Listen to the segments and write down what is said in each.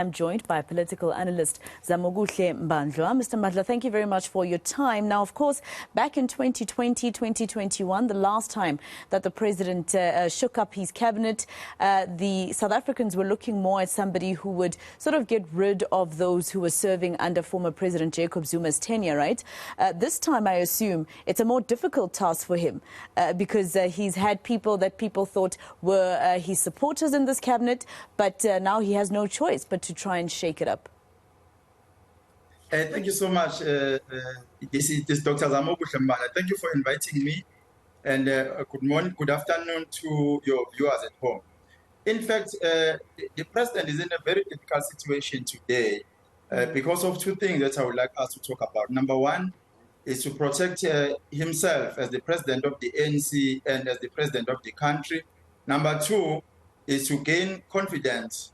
I'm joined by political analyst Zamokuhle Mbandlwa. Mr. Mbandlwa, thank you very much for your time. Now, of course, back in 2020, 2021, the last time that the president shook up his cabinet, the South Africans were looking more at somebody who would sort of get rid of those who were serving under former President Jacob Zuma's tenure, right? This time, I assume, it's a more difficult task for him because he's had people that people thought were his supporters in this cabinet, but now he has no choice but to try and shake it up. Thank you so much. This is Dr. Zamokuhle Mbandlwa. Thank you for inviting me, and good morning, good afternoon to your viewers at home. In fact, the president is in a very difficult situation today because of two things that I would like us to talk about. Number one is to protect himself as the president of the ANC and as the president of the country. Number two is to gain confidence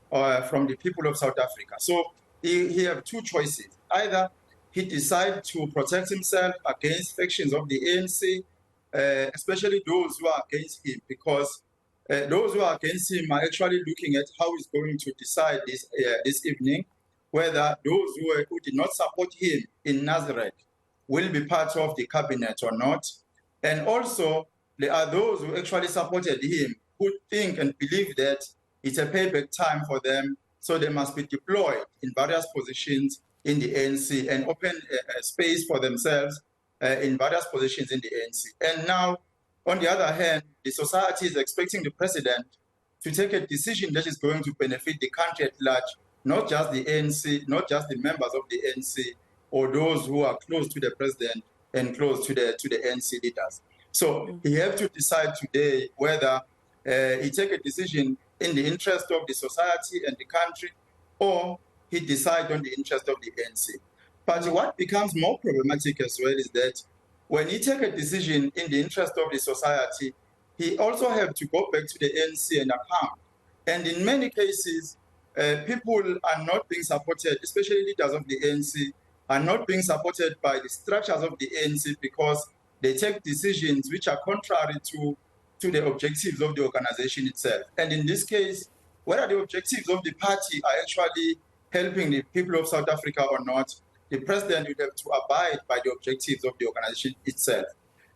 from the people of South Africa. So he has two choices. Either he decides to protect himself against factions of the ANC, especially those who are against him, because those who are against him are actually looking at how he's going to decide this evening whether those who did not support him in Nazareth will be part of the cabinet or not. And also, there are those who actually supported him who think and believe that it's a payback time for them, so they must be deployed in various positions in the ANC and open a space for themselves in various positions in the ANC. And now, on the other hand, the society is expecting the president to take a decision that is going to benefit the country at large, not just the ANC, not just the members of the ANC, or those who are close to the president and close to the ANC leaders. So he has to decide today whether he take a decision in the interest of the society and the country, or he decide on the interest of the ANC. But what becomes more problematic as well is that when he take a decision in the interest of the society, he also have to go back to the ANC and account. And in many cases, people are not being supported, especially leaders of the ANC, are not being supported by the structures of the ANC because they take decisions which are contrary to the objectives of the organization itself. And in this case, whether the objectives of the party are actually helping the people of South Africa or not, the president will have to abide by the objectives of the organization itself.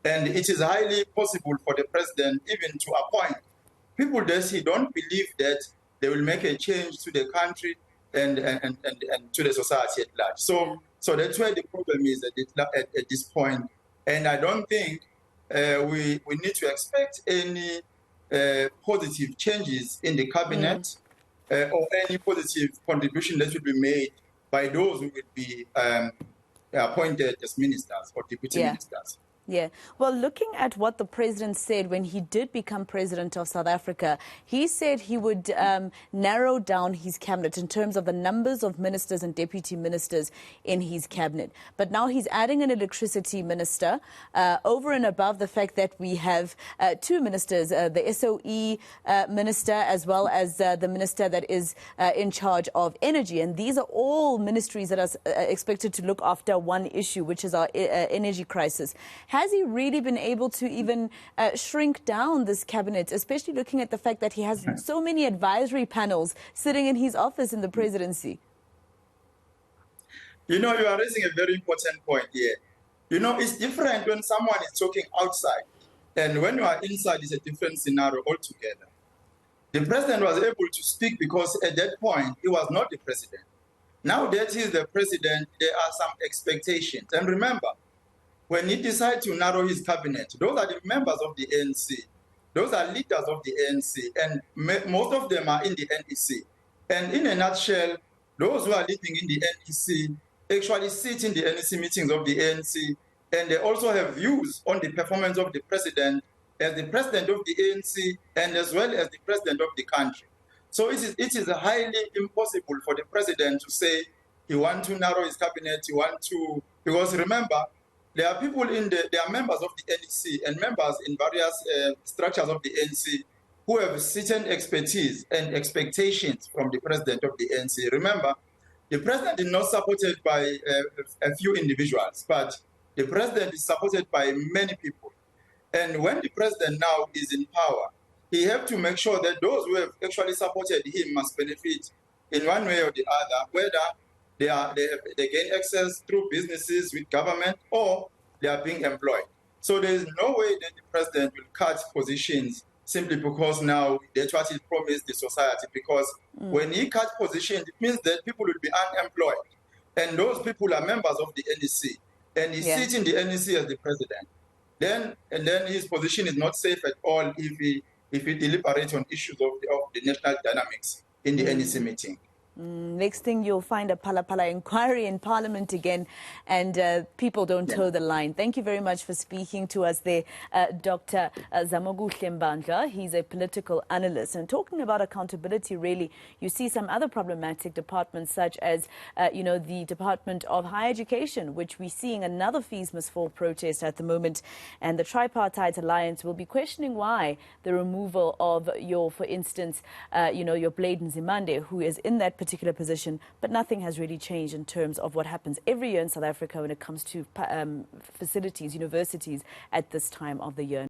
And it is highly possible for the president even to appoint people that he don't believe that they will make a change to the country and to the society at large. So that's where the problem is at this point. And I don't think we need to expect any positive changes in the cabinet or any positive contribution that will be made by those who will be appointed as ministers or deputy ministers. Yeah. Well, looking at what the president said when he did become president of South Africa, he said he would narrow down his cabinet in terms of the numbers of ministers and deputy ministers in his cabinet. But now he's adding an electricity minister over and above the fact that we have two ministers, the SOE minister as well as the minister that is in charge of energy. And these are all ministries that are expected to look after one issue, which is our energy crisis. Has he really been able to even shrink down this cabinet, especially looking at the fact that he has so many advisory panels sitting in his office in the presidency? You know, you are raising a very important point here. You know, it's different when someone is talking outside, and when you are inside, it's a different scenario altogether. The president was able to speak because at that point, he was not the president. Now that he is the president, there are some expectations. And remember, when he decided to narrow his cabinet, those are the members of the ANC. Those are leaders of the ANC, and most of them are in the NEC. And in a nutshell, those who are leading in the NEC actually sit in the NEC meetings of the ANC, and they also have views on the performance of the president as the president of the ANC and as well as the president of the country. So it is highly impossible for the president to say he wants to narrow his cabinet, because remember, there are people there are members of the NEC and members in various structures of the ANC who have certain expertise and expectations from the president of the ANC. Remember, the president is not supported by a few individuals, but the president is supported by many people. And when the president now is in power, he has to make sure that those who have actually supported him must benefit in one way or the other, whether they gain access through businesses with government or they are being employed. So there is no way that the president will cut positions simply because now that's what he promised the society. Because when he cuts positions, it means that people will be unemployed. And those people are members of the NEC. And he sits in the NEC as the president. Then his position is not safe at all if he deliberates on issues of the national dynamics in the NEC meeting. Next thing, you'll find a pala inquiry in Parliament again, and people don't toe the line. Thank you very much for speaking to us there, Dr. Zamokuhle Mbandlwa. He's a political analyst. And talking about accountability, really, you see some other problematic departments, such as, the Department of Higher Education, which we're seeing another fees must fall protest at the moment. And the Tripartite Alliance will be questioning why the removal of for instance, your Blade Nzimande, who is in that particular position, but nothing has really changed in terms of what happens every year in South Africa when it comes to facilities, universities at this time of the year.